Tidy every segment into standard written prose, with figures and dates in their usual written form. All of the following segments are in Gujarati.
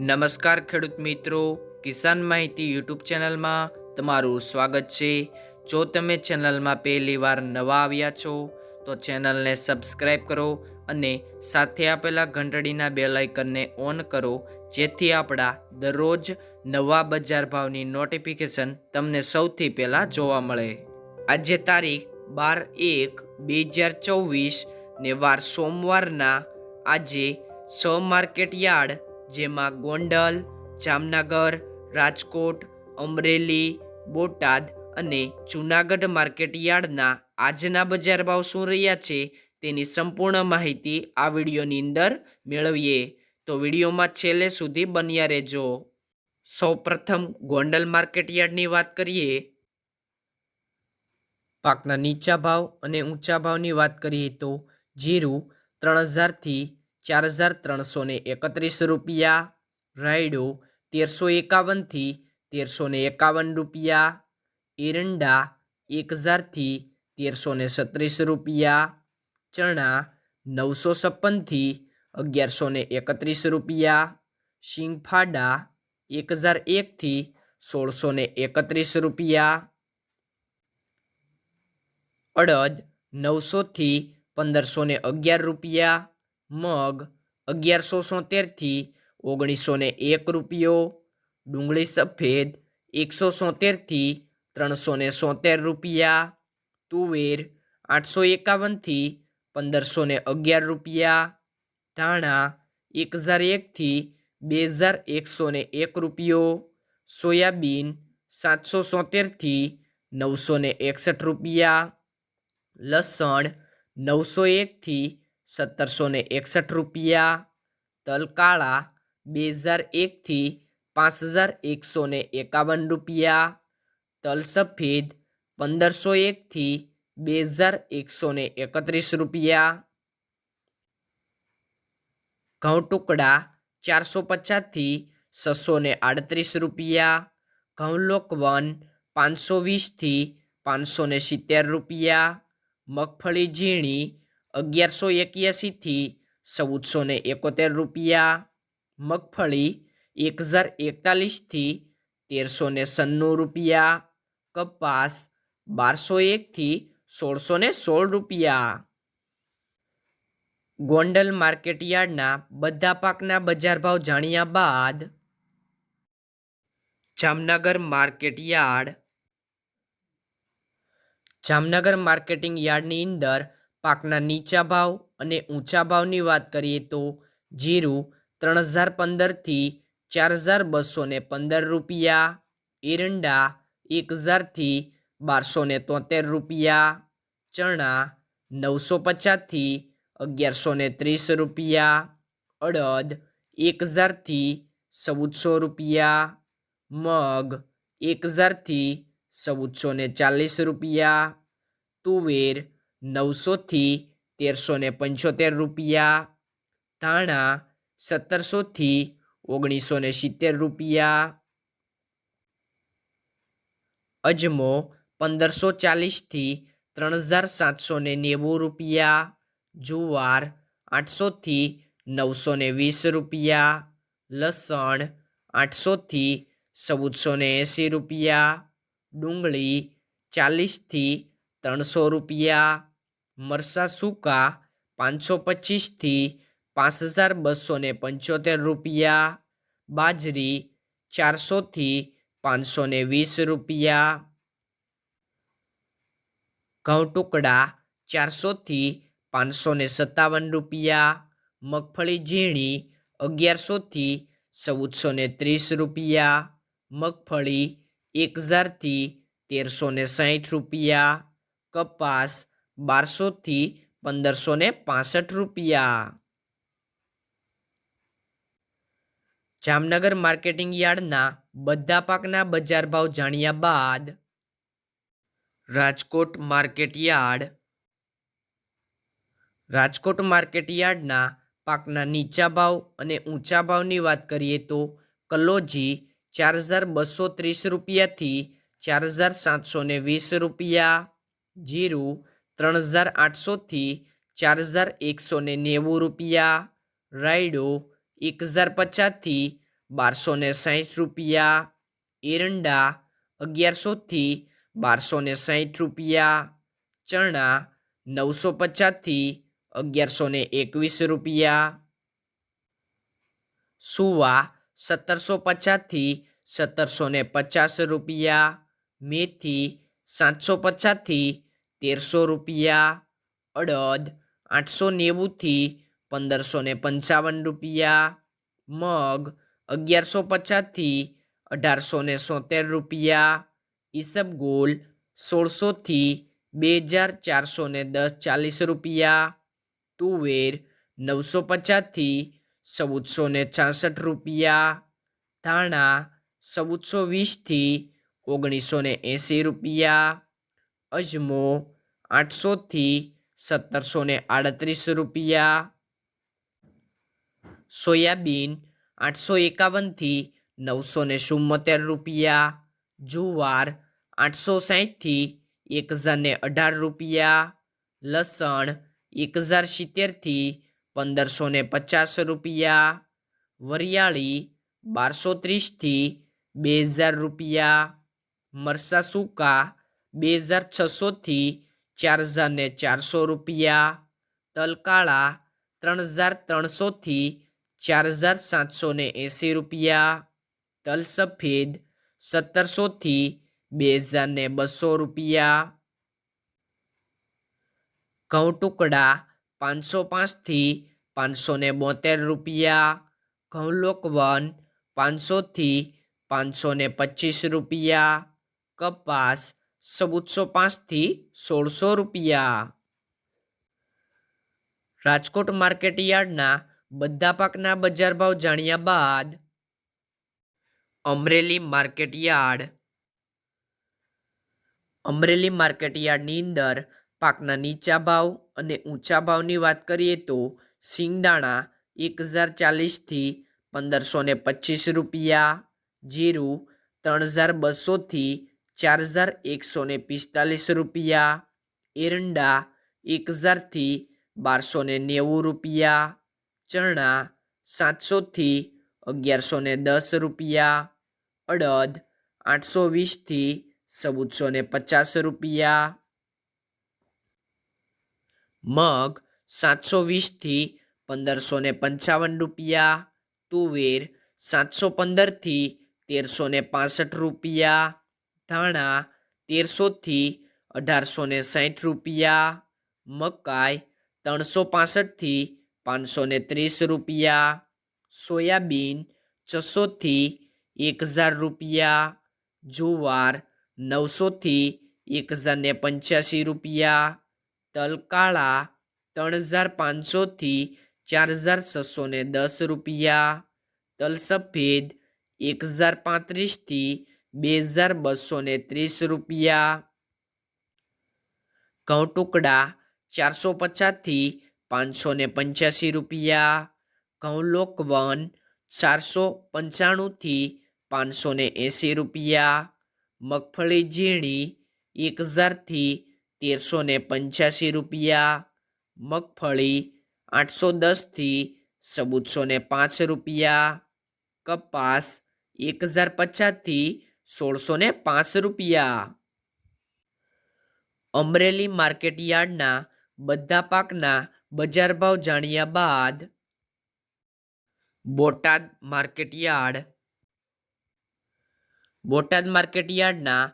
નમસ્કાર ખેડૂત મિત્રો, કિસાન માહિતી યુટ્યુબ ચેનલમાં તમારું સ્વાગત છે। જો તમે ચેનલમાં પહેલી વાર નવા આવ્યા છો તો ચેનલને સબસ્ક્રાઇબ કરો અને સાથે આપેલા ઘંટડીના બેલ આઇકનને ઓન કરો, જેથી આપણા દરરોજ નવા બજાર ભાવની નોટિફિકેશન તમને સૌથી પહેલાં જોવા મળે। આજે તારીખ 12/1/2024 ને વાર સોમવારના આજે 6 માર્કેટ યાર્ડ જેમાં ગોંડલ, જામનગર, રાજકોટ, અમરેલી, બોટાદ અને જૂનાગઢ માર્કેટ યાર્ડના આજના બજાર ભાવ શું રહ્યા છે તેની સંપૂર્ણ માહિતી આ વિડીયોની અંદર મેળવીએ, તો વિડીયોમાં છેલ્લે સુધી બન્યા રહેજો। સૌપ્રથમ ગોંડલ માર્કેટ યાર્ડની વાત કરીએ। પાકના નીચા ભાવ અને ઊંચા ભાવની વાત કરીએ તો જીરું 3000 થી 4331 રૂપિયા, રાયડો 1351 થી 1351 રૂપિયા, એરંડા 1000 થી 1336 રૂપિયા, ચણા 956 થી 1131 રૂપિયા, સિંગફાડા 1001 થી 1631 રૂપિયા, અડદ 900 થી 1511 રૂપિયા, મગ 1173 થી 1901 રૂપિયો, ડુંગળી સફેદ 177 થી 377 રૂપિયા, તુવેર 851 થી 1511 રૂપિયા, ધાણા 1001 થી 2101 રૂપિયો, સોયાબીન 777 થી 961 રૂપિયા, લસણ 901 થી 1761 રૂપિયા, તલ કાળા 2001 થી 5151 રૂપિયા, તલ સફેદ 1501 થી 2131 રૂપિયા, ઘઉં ટુકડા 450 થી 638 રૂપિયા, ઘઉં લોકવન 520 થી 570 રૂપિયા, મગફળી ઝીણી 1181 થી 1471 રૂપિયા, મગફળી 1041 થી 1396 રૂપિયા, કપાસ 1201 થી 1616 રૂપિયા। ગોંડલ માર્કેટ યાર્ડના બધા પાકના બજાર ભાવ જાણ્યા બાદ Jamnagar market yard. Jamnagar marketing યાર્ડની અંદર પાકના નીચા ભાવ અને ઊંચા ભાવની વાત કરીએ તો જીરું 3015 થી 4215 રૂપિયા, એરંડા 1000 થી 1273 રૂપિયા, ચણા 950 થી 1130 રૂપિયા, અડદ 1000 થી 1400 રૂપિયા, મગ 1000 થી 1440 રૂપિયા, તુવેર 900 થી 1375 રૂપિયા, ધાણા 1700 થી 1970 રૂપિયા, અજમો 1540 થી 3790 રૂપિયા, જુવાર 800 થી 920 રૂપિયા, લસણ 800 થી 1480 રૂપિયા, ડુંગળી 40 થી 300 રૂપિયા, મરચાં સૂકા 525 થી 5275 રૂપિયા, બાજરી 400 થી 520 રૂપિયા, ઘઉં ટુકડા 400 થી 557 રૂપિયા, મગફળી ઝીણી 1100 થી 1430 રૂપિયા, મગફળી 1000 થી 1360 રૂપિયા, કપાસ 1200 થી 1565 રૂપિયા। જામનગર માર્કેટિંગ યાર્ડના બધા પાકના બજાર ભાવ જાણ્યા બાદ Rajkot market yard. Rajkot market યાર્ડના પાકના નીચા ભાવ અને ઊંચા ભાવની વાત કરીએ તો કલોજી 4230 રૂપિયાથી 4720 રૂપિયા, જીરું 3800 થી 4190 રૂપિયા, રાયડો 1050 થી ₹1260, એરંડા 1100 થી ₹1260, ચણા 950 થી ₹1121, સુવા 1750 થી ₹1750, મેથી 750 થી ₹1300, અડદ 890 થી ₹1555, મગ 1150 થી ₹1876, ઈસબગોલ 1600 થી ₹2410 તુવેર 950 થી ₹1466, ધાણા 1420 થી ₹1980, અજમો 800 થી ₹1738, સોયાબીન 851 થી ₹974, જુવાર 860 થી ₹1018, લસણ 1070 થી ₹1550, વરિયાળી 1230 થી ₹2000, મરચાં સૂકા 2600 થી ₹4400, તલકાળા 3300 થી ₹4780, તલ સફેદ 1700 થી ₹2200, ઘઉં ટુકડા 505 થી ₹572, ઘઉં લોકવન 500 થી ₹525, કપાસ 1405 થી ₹1600. રાજકોટ માર્કેટ યાર્ડના બધા પાકના બજાર ભાવ જાણ્યા બાદ અમરેલી માર્કેટ યાર્ડની અંદર પાકના નીચા ભાવ અને ઊંચા ભાવની વાત કરીએ તો સિંગદાણા 1040 થી ₹1525, જીરું 3200 થી ₹4145, એરંડા 1000 થી ₹1290, ચણા 700 થી ₹1110, અડદ 820 થી ₹1450, મગ 720 થી ₹1555, તુવેર 715 થી ₹1365, ધાણા 1300 થી ₹1860, મકાઈ 365 થી ₹530, સોયાબીન 600 થી ₹1000, જુવાર 900 થી ₹1085, તલ કાળા 3500 થી ₹4610, તલ સફેદ 1035 થી ₹2230, ઘઉં ટુકડા 450 થી ₹585, ઘઉં લોકવન 495 થી ₹580, મગફળી ઝીણી 1000 થી ₹1385, મગફળી 810 થી ₹1405, કપાસ 1050 થી ₹1605. અમરેલી માર્કેટ યાર્ડના બધા પાકના બજાર ભાવ જાણ્યા બાદ બોટાદ માર્કેટ યાર્ડના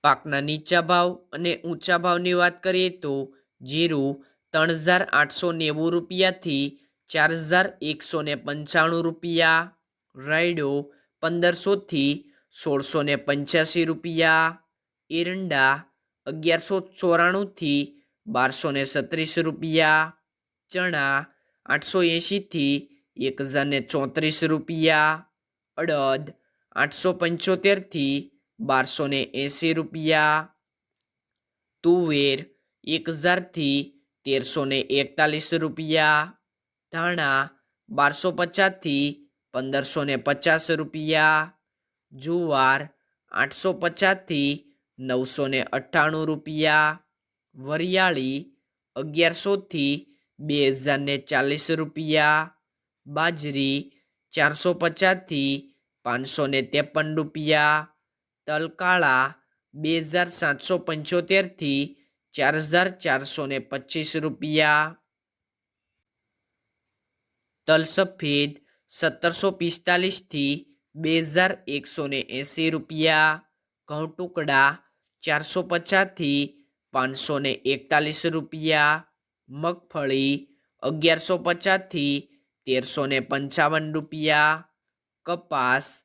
પાકના નીચા ભાવ અને ઊંચા ભાવની વાત કરીએ તો જીરું 3890 થી ₹4195, રાયડો 1500 થી ₹1685, એરંડા 1194 થી ₹1236, ચણા 880 થી ₹1034, અડદ 875 થી ₹1280, તુવેર 1000 થી ₹1341, ધાણા 1250 થી ₹1550, જુવાર 850 થી ₹998, વરિયાળી 1100 થી ₹2040, બાજરી 450 થી 553 રૂપિયા, તલ કાળા 2775 થી 4425 રૂપિયા, તલ સફેદ 1745 થી 2180 રૂપિયા, ઘઉં ટુકડા 450 થી 541 રૂપિયા, મગફળી 1150 થી 1355 રૂપિયા, કપાસ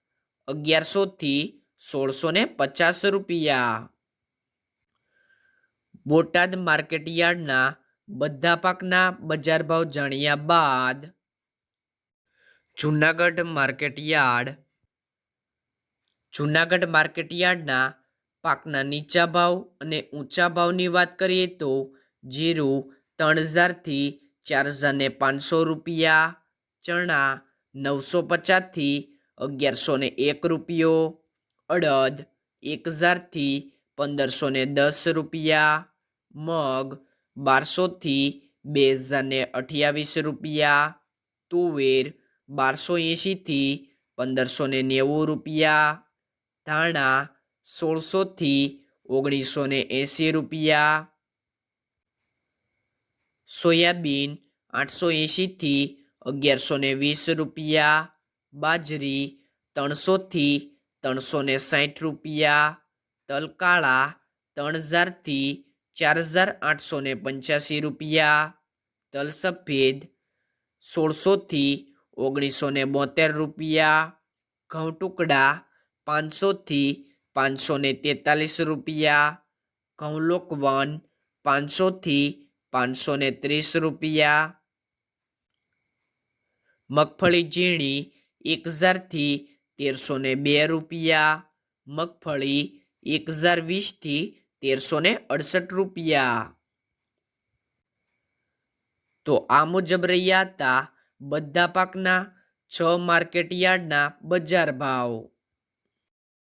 1100 થી 1650 રૂપિયા. બોટાદ માર્કેટ યાર્ડના બધા પાકના બજાર ભાવ જાણ્યા બાદ જૂનાગઢ માર્કેટ યાર્ડના પાકના નીચા ભાવ અને ઊંચા ભાવની વાત કરીએ તો જીરું 3000 થી 4500 રૂપિયા, ચણા 950 થી 1101 રૂપિયો, અડદ 1000 થી 1510 રૂપિયા, મગ 1200 થી 2028 રૂપિયા, તુવેર 1280 થી 1590 રૂપિયા, ધાણા 1600 થી 1980 રૂપિયા, સોયાબીન 880 થી 1120 રૂપિયા, બાજરી 300 થી 360 રૂપિયા, તલ કાળા 3000 થી 4885 રૂપિયા, તલ સફેદ 1600 થી 1972 રૂપિયા, ઘઉં ટુકડા 500 થી 543 રૂપિયા, ઘઉં લોકવન 500 થી 530 રૂપિયા, મગફળી ઝીણી 1000 થી 1302 રૂપિયા, મગફળી 1020 થી 1368 રૂપિયા. તો આ મુજબ રહ્યા હતા બધા પાકના 6 માર્કેટ યાર્ડના બજાર ભાવ.